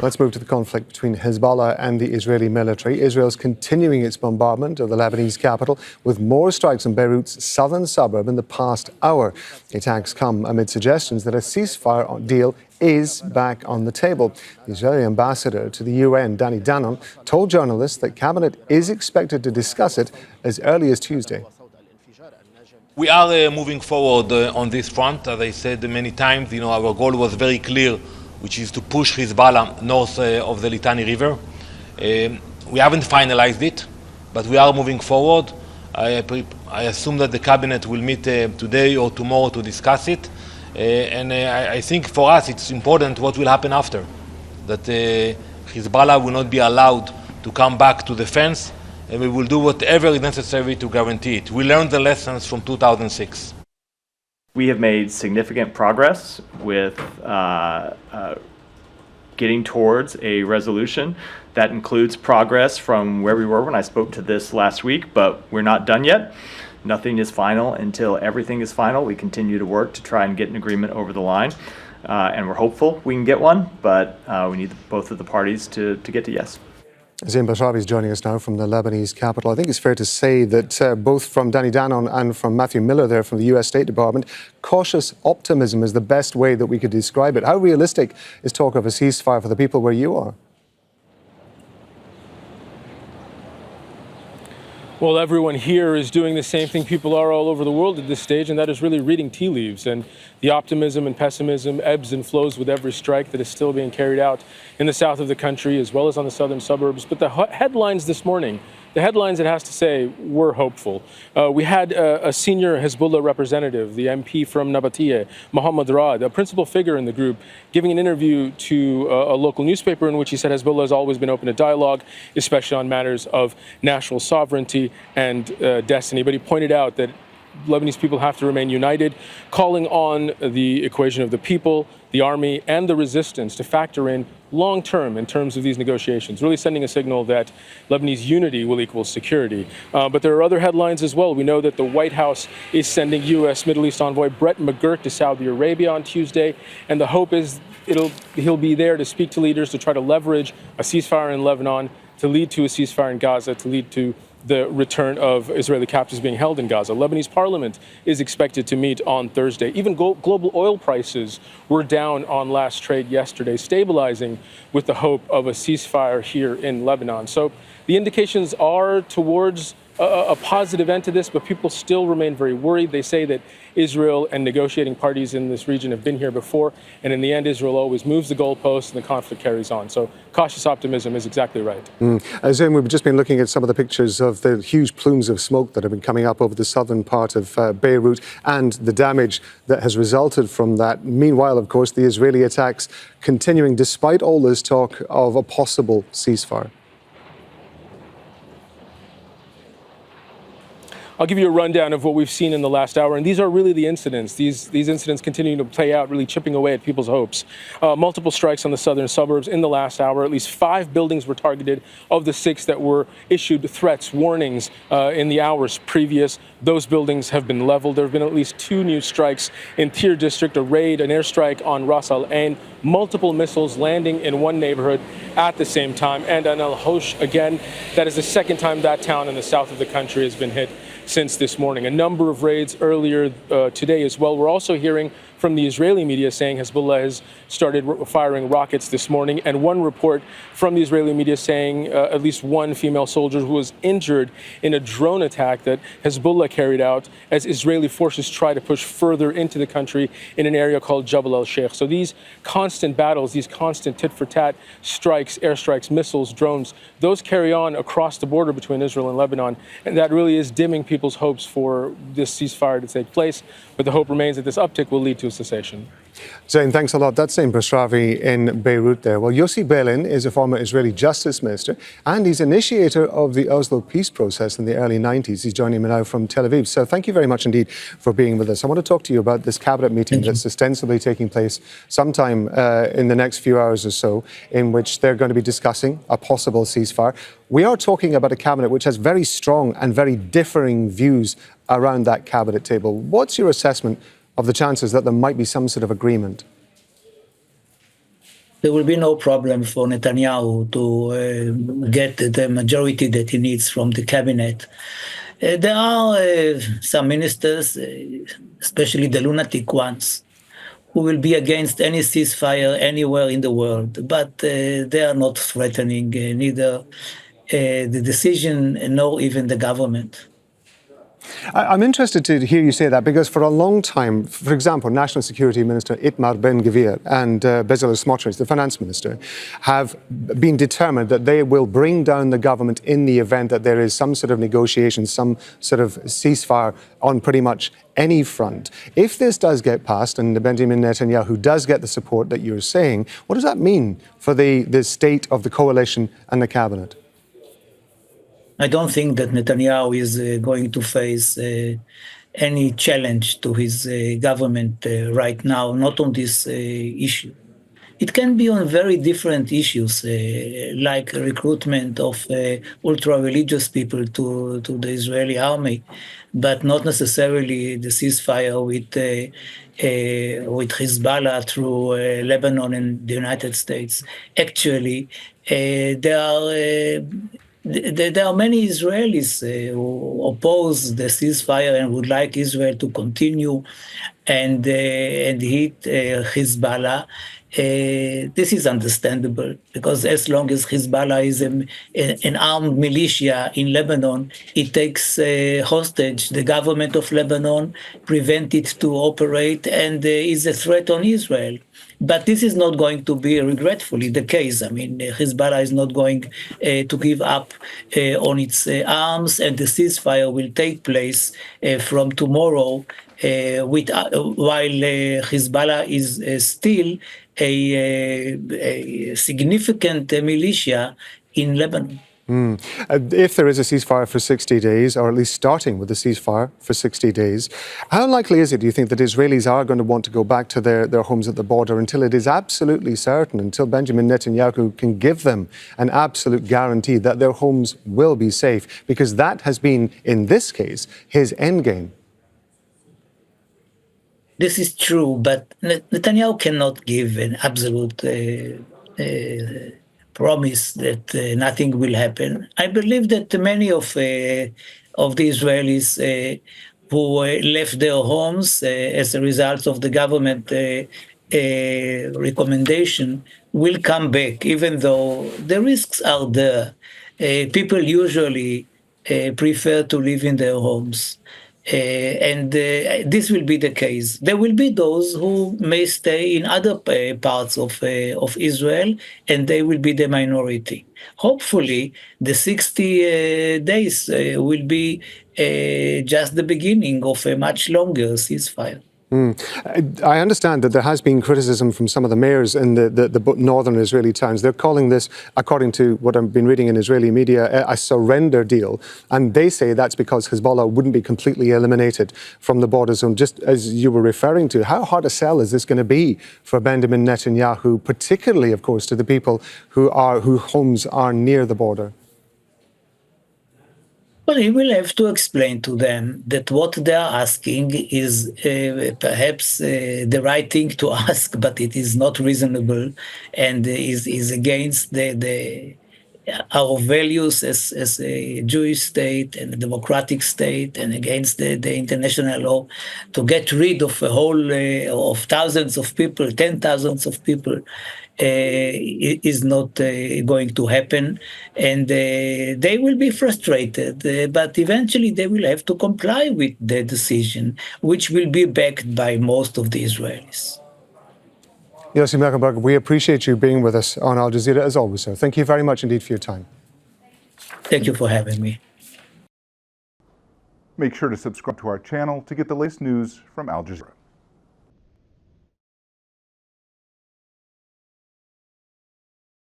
Let's move to the conflict between Hezbollah and the Israeli military. Israel's continuing its bombardment of the Lebanese capital with more strikes on Beirut's southern suburb in the past hour. The attacks come amid suggestions that a ceasefire deal is back on the table. The Israeli ambassador to the UN, Danny Danon, told journalists that cabinet is expected to discuss it as early as Tuesday. We are moving forward on this front. As I said many times, our goal was very clear, which is to push Hezbollah north of the Litani River. We haven't finalized it, but we are moving forward. I assume that the cabinet will meet today or tomorrow to discuss it. I think for us it's important what will happen after, that Hezbollah will not be allowed to come back to the fence, and we will do whatever is necessary to guarantee it. We learned the lessons from 2006. We have made significant progress with getting towards a resolution. That includes progress from where we were when I spoke to this last week, but we're not done yet. Nothing is final until everything is final. We continue to work to try and get an agreement over the line, and we're hopeful we can get one, but we need both of the parties to get to yes. Zein Basravi is joining us now from the Lebanese capital. I think it's fair to say that both from Danny Danon and from Matthew Miller there from the US State Department, cautious optimism is the best way that we could describe it. How realistic is talk of a ceasefire for the people where you are? Well, everyone here is doing the same thing people are all over the world at this stage, and that is really reading tea leaves. And the optimism and pessimism ebbs and flows with every strike that is still being carried out in the south of the country, as well as on the southern suburbs. But the headlines this morning, the headlines, it has to say, were hopeful. We had a senior Hezbollah representative, the MP from Nabatiyeh, Mohammed Raad, a principal figure in the group, giving an interview to a local newspaper in which he said Hezbollah has always been open to dialogue, especially on matters of national sovereignty and destiny. But he pointed out that Lebanese people have to remain united, calling on the equation of the people, the army, and the resistance to factor in long-term in terms of these negotiations, really sending a signal that Lebanese unity will equal security. But there are other headlines as well. We know that the White House is sending U.S. Middle East envoy Brett McGurk to Saudi Arabia on Tuesday, and the hope is he'll be there to speak to leaders to try to leverage a ceasefire in Lebanon, to lead to a ceasefire in Gaza, to lead to the return of Israeli captives being held in Gaza. Lebanese parliament is expected to meet on Thursday. Even global oil prices were down on last trade yesterday, stabilizing with the hope of a ceasefire here in Lebanon. So the indications are towards a positive end to this, but people still remain very worried. They say that Israel and negotiating parties in this region have been here before, and in the end, Israel always moves the goalposts and the conflict carries on. So cautious optimism is exactly right. Zein, we've just been looking at some of the pictures of the huge plumes of smoke that have been coming up over the southern part of Beirut and the damage that has resulted from that. Meanwhile, of course, the Israeli attacks continuing despite all this talk of a possible ceasefire. I'll give you a rundown of what we've seen in the last hour, and these are really the incidents. These incidents continue to play out, really chipping away at people's hopes. Multiple strikes on the southern suburbs in the last hour. At least 5 buildings were targeted of the 6 that were issued threats, warnings in the hours previous. Those buildings have been leveled. There have been at least 2 new strikes in Tir district, a raid, an airstrike on Ras Al Ain, multiple missiles landing in one neighborhood at the same time, and on Al Hosh again. That is the second time that town in the south of the country has been hit since this morning. A number of raids earlier today as well. We're also hearing from the Israeli media saying Hezbollah has started firing rockets this morning, and one report from the Israeli media saying at least 1 female soldier who was injured in a drone attack that Hezbollah carried out as Israeli forces try to push further into the country in an area called Jabal al-Sheikh. So these constant battles, these constant tit-for-tat strikes, airstrikes, missiles, drones, those carry on across the border between Israel and Lebanon, and that really is dimming people's hopes for this ceasefire to take place. But the hope remains that this uptick will lead to a cessation. Zein, thanks a lot. That's Zein Basravi in Beirut there. Well, Yossi Beilin is a former Israeli justice minister, and he's initiator of the Oslo peace process in the early 90s. He's joining me now from Tel Aviv. So thank you very much indeed for being with us. I want to talk to you about this cabinet meeting that's ostensibly taking place sometime in the next few hours or so, in which they're going to be discussing a possible ceasefire. We are talking about a cabinet which has very strong and very differing views around that cabinet table. What's your assessment of the chances that there might be some sort of agreement? there will be no problem for Netanyahu to get the majority that he needs from the cabinet. There are some ministers, especially the lunatic ones, who will be against any ceasefire anywhere in the world, but they are not threatening neither the decision nor even the government. I'm interested to hear you say that because for a long time, for example, National Security Minister Itamar Ben-Gvir and Bezalel Smotrich, the finance minister, have been determined that they will bring down the government in the event that there is some sort of negotiation, some sort of ceasefire on pretty much any front. If this does get passed and Benjamin Netanyahu does get the support that you're saying, what does that mean for the state of the coalition and the cabinet? I don't think that Netanyahu is going to face any challenge to his government right now, not on this issue. It can be on very different issues, like recruitment of ultra-religious people to the Israeli army, but not necessarily the ceasefire with Hezbollah through Lebanon and the United States. Actually, there are many Israelis who oppose the ceasefire and would like Israel to continue and hit Hezbollah. This is understandable because as long as Hezbollah is an armed militia in Lebanon, it takes hostage the government of Lebanon, prevent it to operate, and is a threat on Israel. But this is not going to be regretfully the case. I mean, Hezbollah is not going to give up on its arms, and the ceasefire will take place from tomorrow, while Hezbollah is still a significant militia in Lebanon. If there is a ceasefire for 60 days, or at least starting with a ceasefire for 60 days, how likely is it, do you think, that Israelis are going to want to go back to their homes at the border until it is absolutely certain, until Benjamin Netanyahu can give them an absolute guarantee that their homes will be safe? Because that has been, in this case, his endgame. This is true, but Netanyahu cannot give an absolute promise that nothing will happen. I believe that many of the Israelis who left their homes as a result of the government recommendation will come back, even though the risks are there. People usually prefer to live in their homes. And this will be the case. There will be those who may stay in other parts of Israel, and they will be the minority. Hopefully, the 60 days will be just the beginning of a much longer ceasefire. I understand that there has been criticism from some of the mayors in the northern Israeli towns. They're calling this, according to what I've been reading in Israeli media, a surrender deal. And they say that's because Hezbollah wouldn't be completely eliminated from the border zone. Just as you were referring to, how hard a sell is this going to be for Benjamin Netanyahu, particularly, of course, to the people whose homes are near the border? Well, he will have to explain to them that what they are asking is perhaps the right thing to ask, but it is not reasonable and is against our values as a Jewish state and a democratic state, and against the international law, to get rid of a whole of thousands of people, 10,000s of people. Is not going to happen, and they will be frustrated, but eventually they will have to comply with the decision, which will be backed by most of the Israelis. Yossi Beilin, we appreciate you being with us on Al Jazeera as always, sir. Thank you very much indeed for your time. Thank you for having me. Make sure to subscribe to our channel to get the latest news from Al Jazeera.